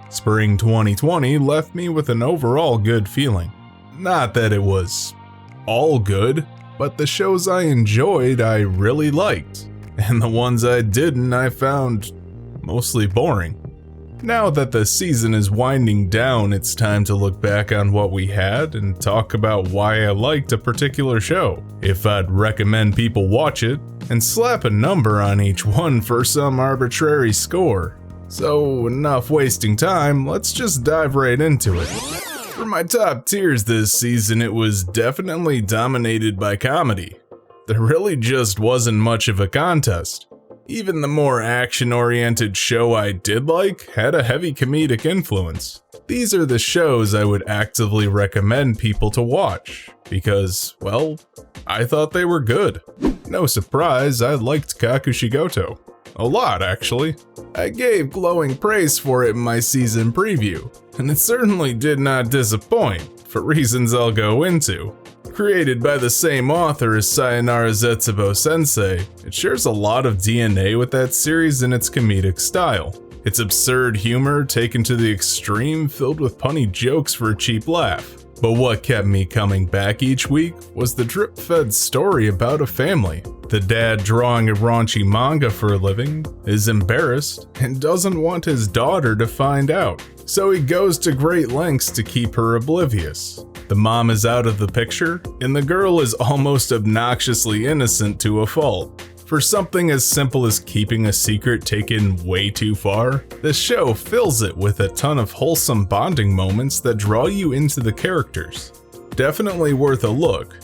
Spring 2020 left me with an overall good feeling. Not that it was all good, but the shows I enjoyed I really liked, and the ones I didn't I found mostly boring. Now that the season is winding down, it's time to look back on what we had and talk about why I liked a particular show, if I'd recommend people watch it, and slap a number on each one for some arbitrary score. So enough wasting time, let's just dive right into it. For my top tiers this season, it was definitely dominated by comedy. There really just wasn't much of a contest. Even the more action-oriented show I did like had a heavy comedic influence. These are the shows I would actively recommend people to watch, because, well, I thought they were good. No surprise, I liked Kakushigoto. A lot, actually. I gave glowing praise for it in my season preview, and it certainly did not disappoint, for reasons I'll go into. Created by the same author as Sayonara Zetsubo Sensei, it shares a lot of DNA with that series in its comedic style. It's absurd humor taken to the extreme, filled with punny jokes for a cheap laugh. But what kept me coming back each week was the drip-fed story about a family. The dad, drawing a raunchy manga for a living, is embarrassed and doesn't want his daughter to find out, so he goes to great lengths to keep her oblivious. The mom is out of the picture, and the girl is almost obnoxiously innocent to a fault. For something as simple as keeping a secret taken way too far, the show fills it with a ton of wholesome bonding moments that draw you into the characters. Definitely worth a look.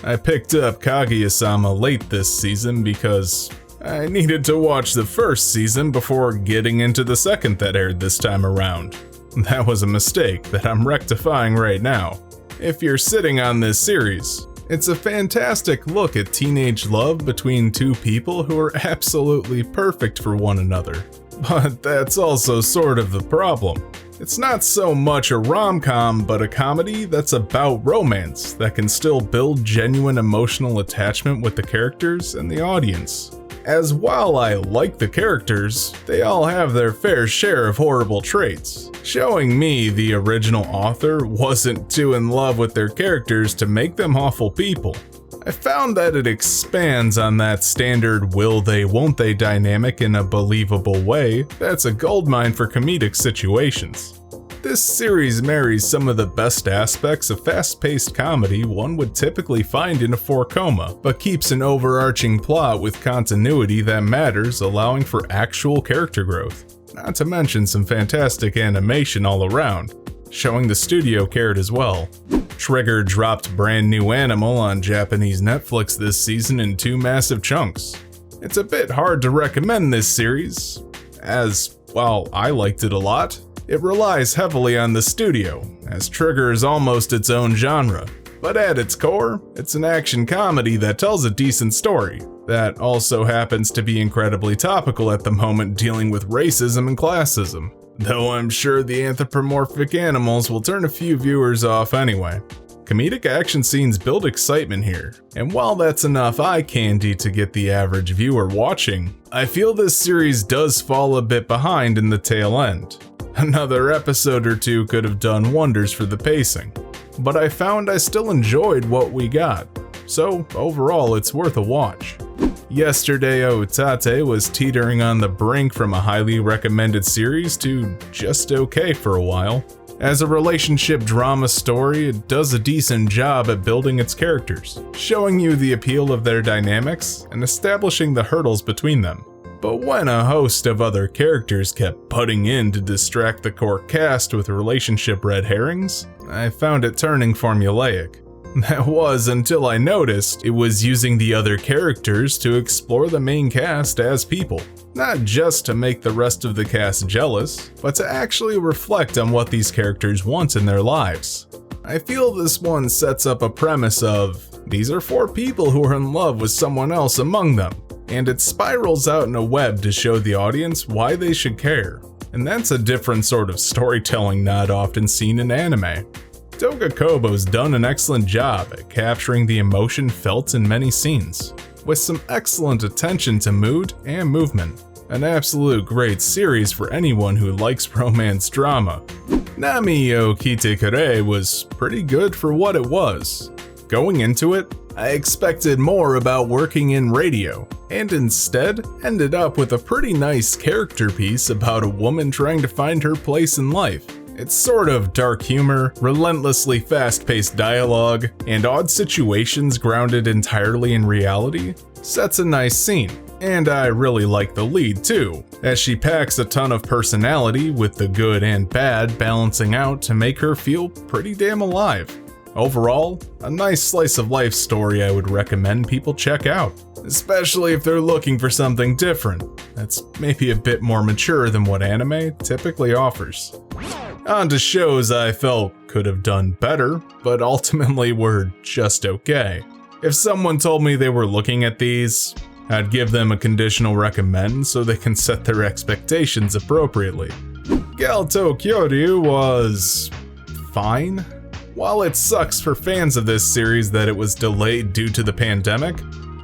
I picked up Kaguya-sama late this season because I needed to watch the first season before getting into the second that aired this time around. That was a mistake that I'm rectifying right now. If you're sitting on this series, it's a fantastic look at teenage love between two people who are absolutely perfect for one another. But that's also sort of the problem. It's not so much a rom-com, but a comedy that's about romance that can still build genuine emotional attachment with the characters and the audience. As while I like the characters, they all have their fair share of horrible traits, showing me the original author wasn't too in love with their characters to make them awful people. I found that it expands on that standard will they won't they dynamic in a believable way that's a goldmine for comedic situations. This series marries some of the best aspects of fast-paced comedy one would typically find in a 4-koma, but keeps an overarching plot with continuity that matters, allowing for actual character growth. Not to mention some fantastic animation all around, showing the studio cared as well. Trigger dropped brand new Animal on Japanese Netflix this season in 2 massive chunks. It's a bit hard to recommend this series, as, while I liked it a lot, it relies heavily on the studio, as Trigger is almost its own genre. But at its core, it's an action comedy that tells a decent story, that also happens to be incredibly topical at the moment dealing with racism and classism. Though I'm sure the anthropomorphic animals will turn a few viewers off anyway. Comedic action scenes build excitement here, and while that's enough eye candy to get the average viewer watching, I feel this series does fall a bit behind in the tail end. Another episode or two could have done wonders for the pacing, but I found I still enjoyed what we got, so overall it's worth a watch. Yesterday, Utatte was teetering on the brink from a highly recommended series to just okay for a while. As a relationship drama story, it does a decent job at building its characters, showing you the appeal of their dynamics and establishing the hurdles between them. But when a host of other characters kept butting in to distract the core cast with relationship red herrings, I found it turning formulaic. That was until I noticed it was using the other characters to explore the main cast as people, not just to make the rest of the cast jealous, but to actually reflect on what these characters want in their lives. I feel this one sets up a premise of, these are 4 people who are in love with someone else among them, and it spirals out in a web to show the audience why they should care. And that's a different sort of storytelling not often seen in anime. Toga Kobo's done an excellent job at capturing the emotion felt in many scenes, with some excellent attention to mood and movement. An absolute great series for anyone who likes romance drama. Nami o Kiite Kure was pretty good for what it was. Going into it, I expected more about working in radio, and instead ended up with a pretty nice character piece about a woman trying to find her place in life. It's sort of dark humor, relentlessly fast-paced dialogue, and odd situations grounded entirely in reality sets a nice scene. And I really like the lead too, as she packs a ton of personality with the good and bad balancing out to make her feel pretty damn alive. Overall, a nice slice of life story I would recommend people check out, especially if they're looking for something different that's maybe a bit more mature than what anime typically offers. On to shows I felt could have done better, but ultimately were just okay. If someone told me they were looking at these, I'd give them a conditional recommend so they can set their expectations appropriately. Gotoh Kyouryuu was fine. While it sucks for fans of this series that it was delayed due to the pandemic,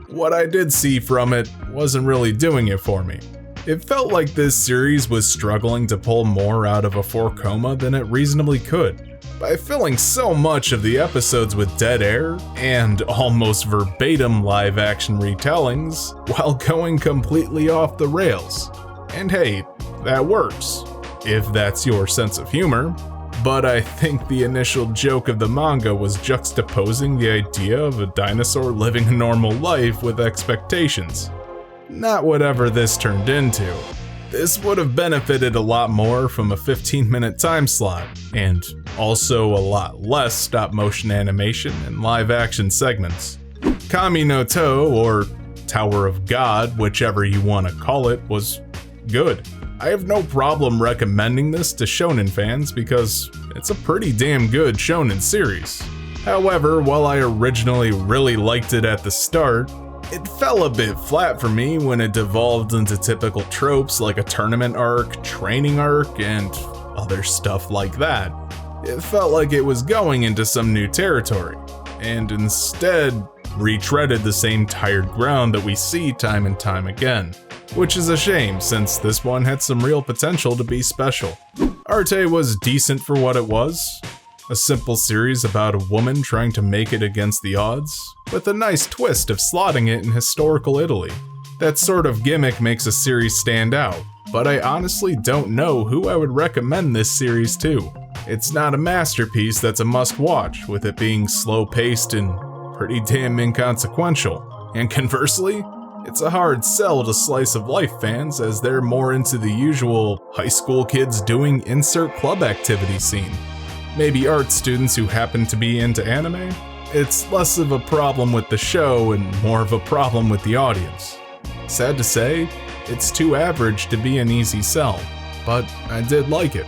what I did see from it wasn't really doing it for me. It felt like this series was struggling to pull more out of a 4 than it reasonably could, by filling so much of the episodes with dead air and almost verbatim live-action retellings while going completely off the rails. And hey, that works, if that's your sense of humor, but I think the initial joke of the manga was juxtaposing the idea of a dinosaur living a normal life with expectations. Not whatever this turned into. This would have benefited a lot more from a 15-minute time slot, and also a lot less stop-motion animation and live-action segments. Kami no To, or Tower of God, whichever you want to call it, was good. I have no problem recommending this to shonen fans because it's a pretty damn good shonen series. However, while I originally really liked it at the start, it fell a bit flat for me when it devolved into typical tropes like a tournament arc, training arc, and other stuff like that. It felt like it was going into some new territory, and instead retreaded the same tired ground that we see time and time again. Which is a shame, since this one had some real potential to be special. Arte was decent for what it was. A simple series about a woman trying to make it against the odds, with a nice twist of slotting it in historical Italy. That sort of gimmick makes a series stand out, but I honestly don't know who I would recommend this series to. It's not a masterpiece that's a must-watch, with it being slow-paced and pretty damn inconsequential. And conversely, it's a hard sell to slice of life fans, as they're more into the usual high school kids doing insert club activity scene. Maybe art students who happen to be into anime? It's less of a problem with the show and more of a problem with the audience. Sad to say, it's too average to be an easy sell, but I did like it.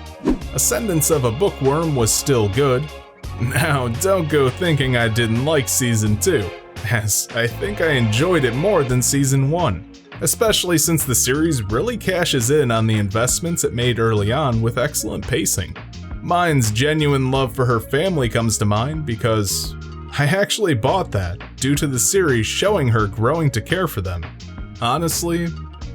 Ascendance of a Bookworm was still good. Now, don't go thinking I didn't like Season 2, as I think I enjoyed it more than Season 1, especially since the series really cashes in on the investments it made early on with excellent pacing. Mine's genuine love for her family comes to mind because I actually bought that due to the series showing her growing to care for them. Honestly,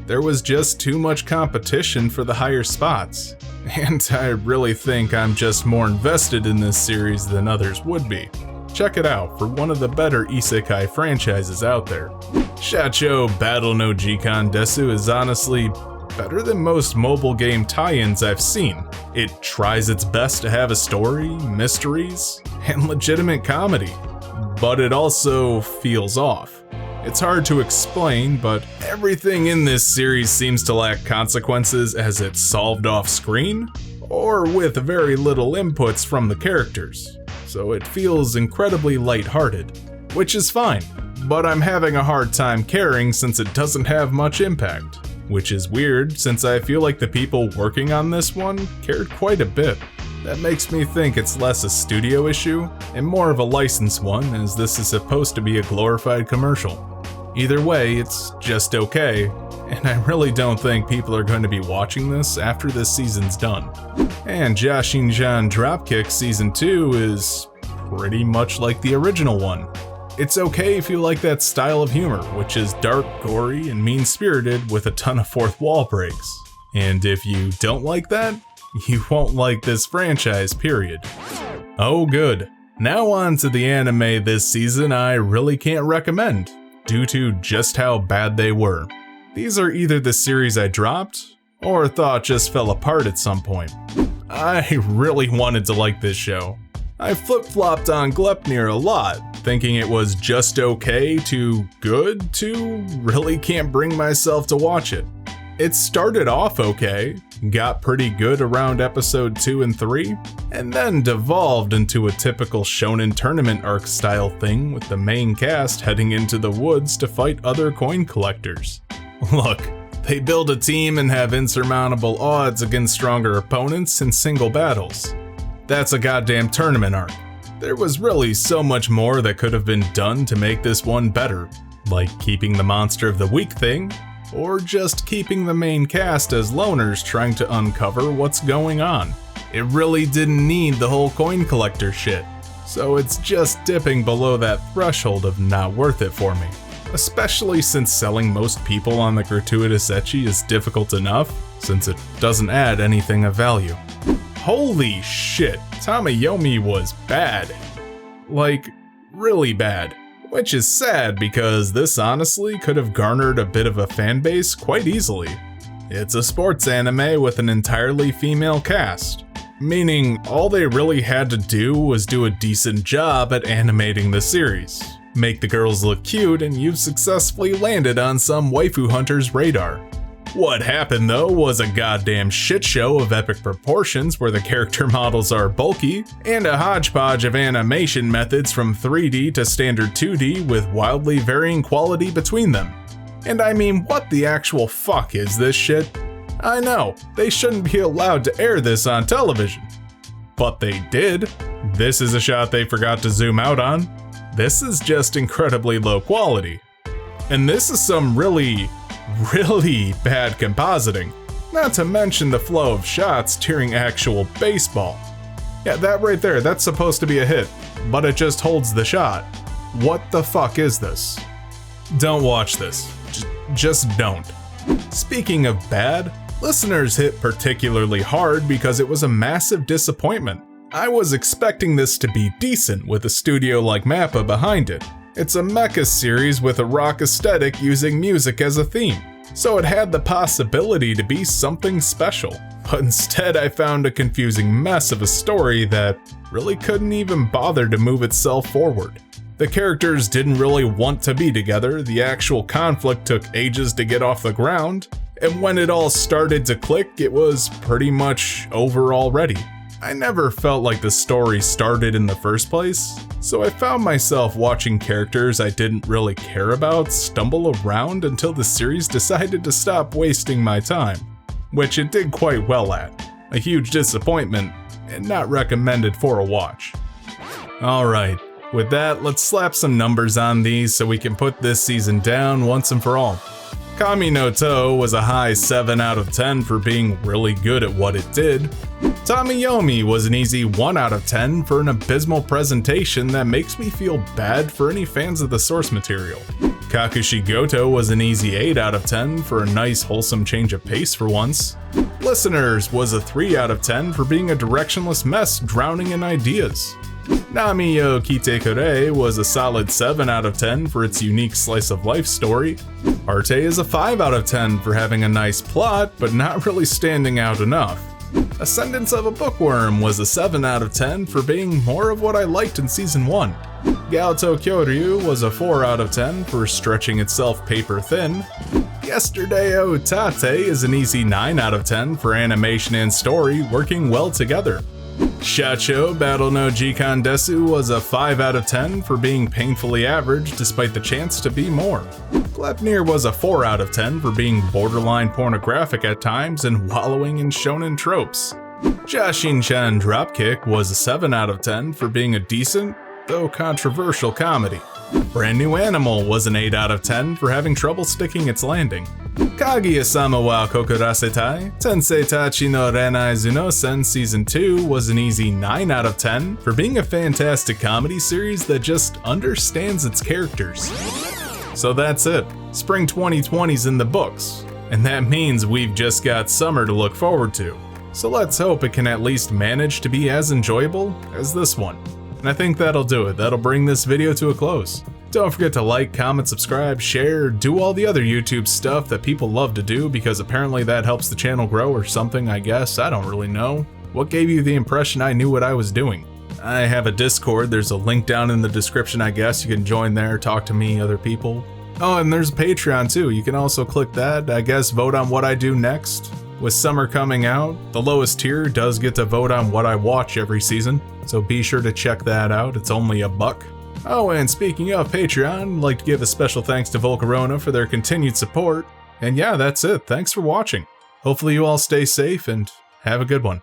there was just too much competition for the higher spots, and I really think I'm just more invested in this series than others would be. Check it out for one of the better isekai franchises out there. Shachou Battle No Jikan desu is honestly better than most mobile game tie-ins I've seen. It tries its best to have a story, mysteries, and legitimate comedy, but it also feels off. It's hard to explain, but everything in this series seems to lack consequences as it's solved off screen, or with very little inputs from the characters, so it feels incredibly lighthearted, which is fine, but I'm having a hard time caring since it doesn't have much impact. Which is weird, since I feel like the people working on this one cared quite a bit. That makes me think it's less a studio issue, and more of a license one, as this is supposed to be a glorified commercial. Either way, it's just okay, and I really don't think people are going to be watching this after this season's done. And Jashin-chan Dropkick Season 2 is pretty much like the original one. It's okay if you like that style of humor, which is dark, gory, and mean-spirited with a ton of fourth wall breaks. And if you don't like that, you won't like this franchise, period. Oh good. Now on to the anime this season I really can't recommend, due to just how bad they were. These are either the series I dropped, or thought just fell apart at some point. I really wanted to like this show. I flip-flopped on Gleipnir a lot, thinking it was just okay to good to really can't bring myself to watch it. It started off okay, got pretty good around episode 2 and 3, and then devolved into a typical shonen tournament arc style thing with the main cast heading into the woods to fight other coin collectors. Look, they build a team and have insurmountable odds against stronger opponents in single battles. That's a goddamn tournament arc. There was really so much more that could have been done to make this one better, like keeping the monster of the week thing, or just keeping the main cast as loners trying to uncover what's going on. It really didn't need the whole coin collector shit, so it's just dipping below that threshold of not worth it for me. Especially since selling most people on the gratuitous ecchi is difficult enough, since it doesn't add anything of value. Holy shit, Tamayomi was bad. Like, really bad. Which is sad because this honestly could have garnered a bit of a fanbase quite easily. It's a sports anime with an entirely female cast, meaning all they really had to do was do a decent job at animating the series. Make the girls look cute and you've successfully landed on some waifu hunter's radar. What happened though was a goddamn shit show of epic proportions where the character models are bulky, and a hodgepodge of animation methods from 3D to standard 2D with wildly varying quality between them. And I mean, what the actual fuck is this shit? I know, they shouldn't be allowed to air this on television. But they did. This is a shot they forgot to zoom out on. This is just incredibly low quality. And this is some really bad compositing, not to mention the flow of shots during actual baseball. Yeah, that right there, that's supposed to be a hit, but it just holds the shot. What the fuck is this? Don't watch this. Just don't. Speaking of bad, listeners hit particularly hard because it was a massive disappointment. I was expecting this to be decent with a studio like Mappa behind it. It's a mecha series with a rock aesthetic using music as a theme, so it had the possibility to be something special. But instead I found a confusing mess of a story that really couldn't even bother to move itself forward. The characters didn't really want to be together, the actual conflict took ages to get off the ground, and when it all started to click, it was pretty much over already. I never felt like the story started in the first place, so I found myself watching characters I didn't really care about stumble around until the series decided to stop wasting my time, which it did quite well at. A huge disappointment, and not recommended for a watch. Alright, with that, let's slap some numbers on these so we can put this season down once and for all. Kami no To was a high 7 out of 10 for being really good at what it did. Tamayomi was an easy 1 out of 10 for an abysmal presentation that makes me feel bad for any fans of the source material. Kakushigoto was an easy 8 out of 10 for a nice wholesome change of pace for once. Listeners was a 3 out of 10 for being a directionless mess drowning in ideas. Nami yo Kiite Kure was a solid 7 out of 10 for its unique slice of life story. Arte is a 5 out of 10 for having a nice plot, but not really standing out enough. Ascendance of a Bookworm was a 7 out of 10 for being more of what I liked in season 1. Gotoh Kyouryuu was a 4 out of 10 for stretching itself paper thin. Yesterday Utatte is an easy 9 out of 10 for animation and story working well together. Chacho Battle No Ji desu was a 5 out of 10 for being painfully average despite the chance to be more. Gleipnir was a 4 out of 10 for being borderline pornographic at times and wallowing in shonen tropes. Jashin-chan Dropkick was a 7 out of 10 for being a decent, though controversial comedy. Brand New Animal was an 8 out of 10 for having trouble sticking its landing. Kaguya-sama wa Kokurasetai, Tensei Tachi no Renai Zunosen Season 2 was an easy 9 out of 10 for being a fantastic comedy series that just understands its characters. So that's it. Spring 2020's in the books, and that means we've just got summer to look forward to. So let's hope it can at least manage to be as enjoyable as this one. And I think that'll do it. That'll bring this video to a close. Don't forget to like, comment, subscribe, share, do all the other YouTube stuff that people love to do because apparently that helps the channel grow or something, I guess. I don't really know. What gave you the impression I knew what I was doing? I have a Discord. There's a link down in the description, I guess. You can join there, talk to me, other people. Oh, and there's a Patreon too. You can also click that. I guess vote on what I do next. With summer coming out, the lowest tier does get to vote on what I watch every season, so be sure to check that out. It's only $1. Oh, and speaking of Patreon, I'd like to give a special thanks to Volcarona for their continued support. And yeah, that's it. Thanks for watching. Hopefully you all stay safe and have a good one.